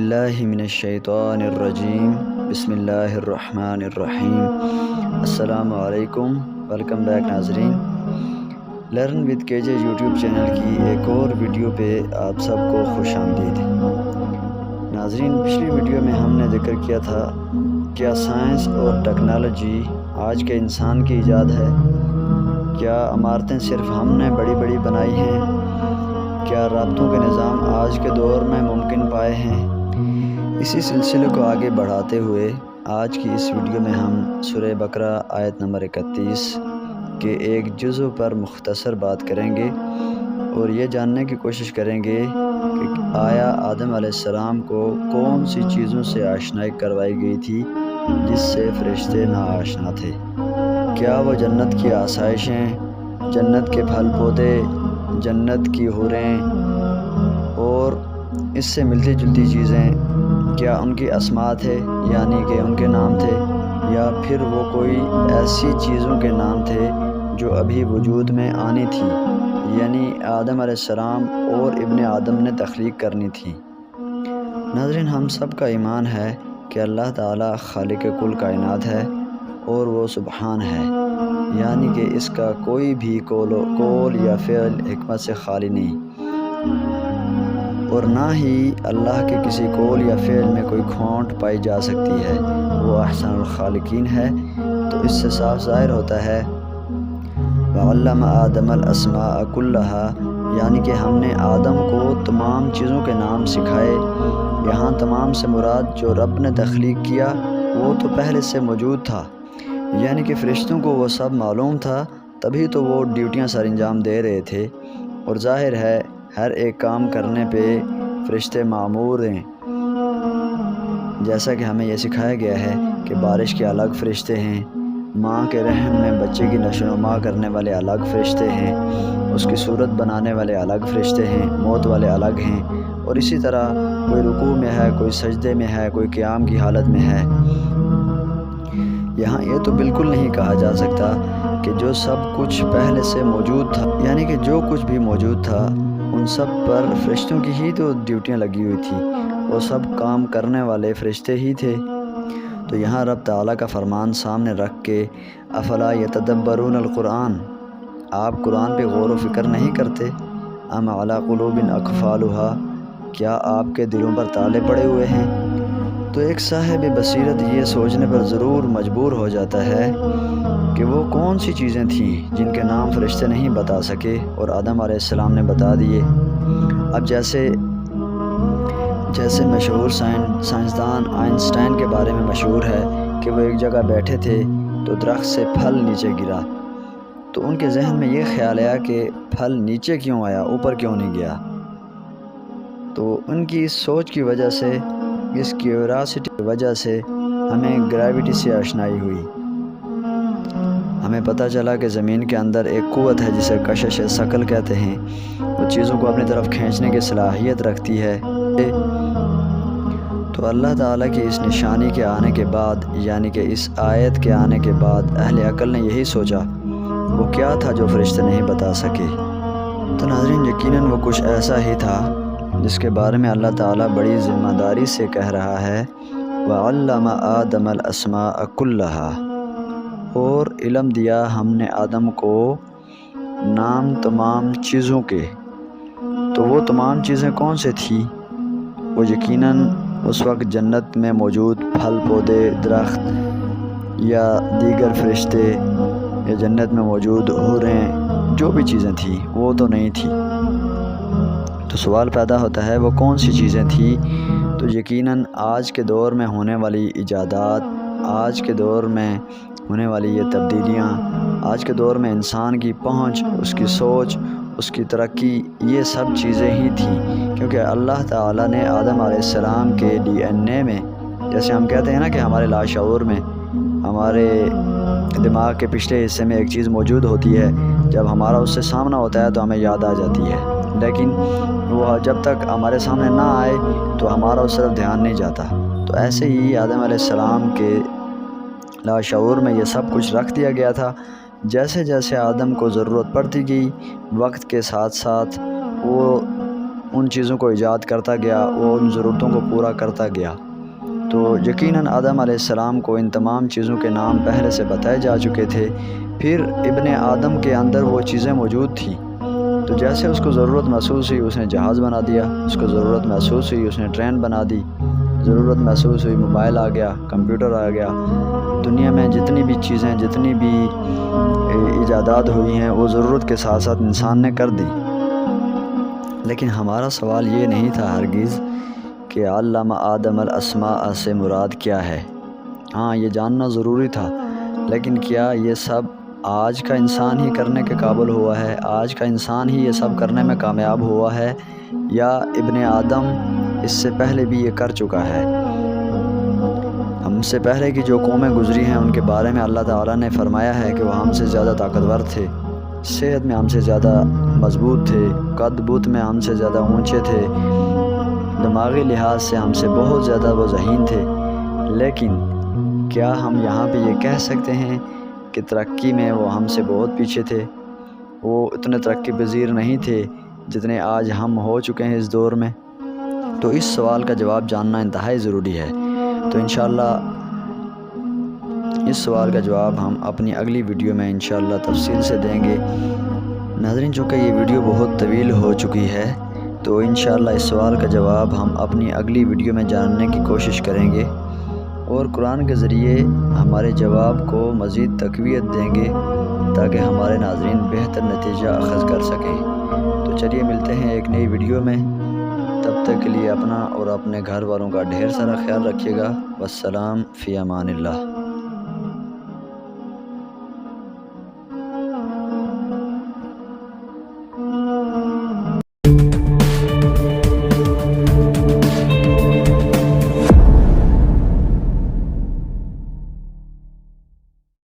باللہ من الشیطان الرجیم بسم اللہ الرحمن الرحیم۔ السلام علیکم، ویلکم بیک ناظرین۔ لرن ود کے جے یوٹیوب چینل کی ایک اور ویڈیو پہ آپ سب کو خوش آمدید۔ ناظرین، پچھلی ویڈیو میں ہم نے ذکر کیا تھا کیا سائنس اور ٹیکنالوجی آج کے انسان کی ایجاد ہے؟ کیا عمارتیں صرف ہم نے بڑی بڑی بنائی ہیں؟ کیا رابطوں کے نظام آج کے دور میں ممکن پائے ہیں؟ اسی سلسلے کو آگے بڑھاتے ہوئے آج کی اس ویڈیو میں ہم سورہ بقرہ آیت نمبر 31 کے ایک جزء پر مختصر بات کریں گے اور یہ جاننے کی کوشش کریں گے کہ آیا آدم علیہ السلام کو کون سی چیزوں سے آشنائی کروائی گئی تھی جس سے فرشتے ناآشنا تھے؟ کیا وہ جنت کی آسائشیں، جنت کے پھل پودے، جنت کی حوریں اور اس سے ملتی جلتی چیزیں، کیا ان کی اسماء تھے یعنی کہ ان کے نام تھے، یا پھر وہ کوئی ایسی چیزوں کے نام تھے جو ابھی وجود میں آنی تھی، یعنی آدم علیہ السلام اور ابن آدم نے تخلیق کرنی تھی؟ ناظرین، ہم سب کا ایمان ہے کہ اللہ تعالی خالق کل کائنات ہے اور وہ سبحان ہے، یعنی کہ اس کا کوئی بھی قول یا فعل حکمت سے خالی نہیں، اور نہ ہی اللہ کے کسی قول یا فعل میں کوئی کھوٹ پائی جا سکتی ہے۔ وہ احسن الخالقین ہے۔ تو اس سے صاف ظاہر ہوتا ہے وَعَلَّمَ آدَمَ الْأَسْمَاءَ كُلَّهَا، یعنی کہ ہم نے آدم کو تمام چیزوں کے نام سکھائے۔ یہاں تمام سے مراد جو رب نے تخلیق کیا وہ تو پہلے سے موجود تھا، یعنی کہ فرشتوں کو وہ سب معلوم تھا، تبھی تو وہ ڈیوٹیاں سر انجام دے رہے تھے، اور ظاہر ہے ہر ایک کام کرنے پہ فرشتے مامور ہیں۔ جیسا کہ ہمیں یہ سکھایا گیا ہے کہ بارش کے الگ فرشتے ہیں، ماں کے رحم میں بچے کی نشو و نما کرنے والے الگ فرشتے ہیں، اس کی صورت بنانے والے الگ فرشتے ہیں، موت والے الگ ہیں، اور اسی طرح کوئی رکوع میں ہے، کوئی سجدے میں ہے، کوئی قیام کی حالت میں ہے۔ یہاں یہ تو بالکل نہیں کہا جا سکتا کہ جو سب کچھ پہلے سے موجود تھا، یعنی کہ جو کچھ بھی موجود تھا ان سب پر فرشتوں کی ہی تو ڈیوٹیاں لگی ہوئی تھی، وہ سب کام کرنے والے فرشتے ہی تھے۔ تو یہاں رب تعالیٰ کا فرمان سامنے رکھ کے افلا یتدبرون القرآن، آپ قرآن پہ غور و فکر نہیں کرتے؟ ام علی قلوب اقفالها، کیا آپ کے دلوں پر تالے پڑے ہوئے ہیں؟ تو ایک صاحب بصیرت یہ سوچنے پر ضرور مجبور ہو جاتا ہے کہ وہ کون سی چیزیں تھیں جن کے نام فرشتے نہیں بتا سکے اور آدم علیہ السلام نے بتا دیے۔ اب جیسے مشہور سائنسدان آئنسٹائن کے بارے میں مشہور ہے کہ وہ ایک جگہ بیٹھے تھے تو درخت سے پھل نیچے گرا، تو ان کے ذہن میں یہ خیال آیا کہ پھل نیچے کیوں آیا، اوپر کیوں نہیں گیا؟ تو ان کی اس سوچ کی وجہ سے، اس کیوریاسٹی کی وجہ سے ہمیں گریوٹی سے آشنائی ہوئی۔ ہمیں پتہ چلا کہ زمین کے اندر ایک قوت ہے جسے کشش ثقل کہتے ہیں، وہ چیزوں کو اپنی طرف کھینچنے کی صلاحیت رکھتی ہے۔ تو اللہ تعالیٰ کی اس نشانی کے آنے کے بعد، یعنی کہ اس آیت کے آنے کے بعد، اہل عقل نے یہی سوچا وہ کیا تھا جو فرشتے نہیں بتا سکے؟ تو ناظرین، یقیناً وہ کچھ ایسا ہی تھا جس کے بارے میں اللہ تعالیٰ بڑی ذمہ داری سے کہہ رہا ہے وَعَلَّمَ آدَمَ الْأَسْمَاءَ كُلَّهَا، اور علم دیا ہم نے آدم کو نام تمام چیزوں کے۔ تو وہ تمام چیزیں کون سے تھیں؟ وہ یقیناً اس وقت جنت میں موجود پھل پودے، درخت یا دیگر فرشتے، یا جنت میں موجود حوریں، جو بھی چیزیں تھیں وہ تو نہیں تھیں۔ تو سوال پیدا ہوتا ہے وہ کون سی چیزیں تھیں؟ تو یقیناً آج کے دور میں ہونے والی ایجادات، آج کے دور میں ہونے والی یہ تبدیلیاں، آج کے دور میں انسان کی پہنچ، اس کی سوچ، اس کی ترقی، یہ سب چیزیں ہی تھیں، کیونکہ اللہ تعالیٰ نے آدم علیہ السلام کے DNA میں، جیسے ہم کہتے ہیں نا کہ ہمارے لاشعور میں، ہمارے دماغ کے پچھلے حصے میں ایک چیز موجود ہوتی ہے، جب ہمارا اس سے سامنا ہوتا ہے تو ہمیں یاد آ جاتی ہے، لیکن وہ جب تک ہمارے سامنے نہ آئے تو ہمارا اس طرف دھیان نہیں جاتا۔ تو ایسے ہی آدم علیہ السلام کے لاشعور میں یہ سب کچھ رکھ دیا گیا تھا۔ جیسے جیسے آدم کو ضرورت پڑتی گئی، وقت کے ساتھ ساتھ وہ ان چیزوں کو ایجاد کرتا گیا، وہ ان ضرورتوں کو پورا کرتا گیا۔ تو یقیناً آدم علیہ السلام کو ان تمام چیزوں کے نام پہلے سے بتائے جا چکے تھے، پھر ابن آدم کے اندر وہ چیزیں موجود تھیں۔ تو جیسے اس کو ضرورت محسوس ہوئی اس نے جہاز بنا دیا، اس کو ضرورت محسوس ہوئی اس نے ٹرین بنا دی، ضرورت محسوس ہوئی موبائل آ گیا، کمپیوٹر آ گیا۔ دنیا میں جتنی بھی چیزیں، جتنی بھی ایجادات ہوئی ہیں وہ ضرورت کے ساتھ ساتھ انسان نے کر دی۔ لیکن ہمارا سوال یہ نہیں تھا ہرگز کہ علم آدم الاسماء سے مراد کیا ہے۔ ہاں، یہ جاننا ضروری تھا، لیکن کیا یہ سب آج کا انسان ہی کرنے کے قابل ہوا ہے؟ آج کا انسان ہی یہ سب کرنے میں کامیاب ہوا ہے، یا ابن آدم اس سے پہلے بھی یہ کر چکا ہے؟ ہم سے پہلے کی جو قومیں گزری ہیں ان کے بارے میں اللہ تعالیٰ نے فرمایا ہے کہ وہ ہم سے زیادہ طاقتور تھے، صحت میں ہم سے زیادہ مضبوط تھے، قد بت میں ہم سے زیادہ اونچے تھے، دماغی لحاظ سے ہم سے بہت زیادہ وہ ذہین تھے۔ لیکن کیا ہم یہاں پہ یہ کہہ سکتے ہیں کہ ترقی میں وہ ہم سے بہت پیچھے تھے؟ وہ اتنے ترقی پذیر نہیں تھے جتنے آج ہم ہو چکے ہیں اس دور میں؟ تو اس سوال کا جواب جاننا انتہائی ضروری ہے۔ تو انشاءاللہ اس سوال کا جواب ہم اپنی اگلی ویڈیو میں انشاءاللہ تفصیل سے دیں گے۔ ناظرین، چونکہ یہ ویڈیو بہت طویل ہو چکی ہے تو انشاءاللہ اس سوال کا جواب ہم اپنی اگلی ویڈیو میں جاننے کی کوشش کریں گے، اور قرآن کے ذریعے ہمارے جواب کو مزید تقویت دیں گے تاکہ ہمارے ناظرین بہتر نتیجہ اخذ کر سکیں۔ تو چلیے ملتے ہیں ایک نئی ویڈیو میں، تب تک کے لیے اپنا اور اپنے گھر والوں کا ڈھیر سارا خیال رکھیے گا۔ والسلام فی امان اللہ۔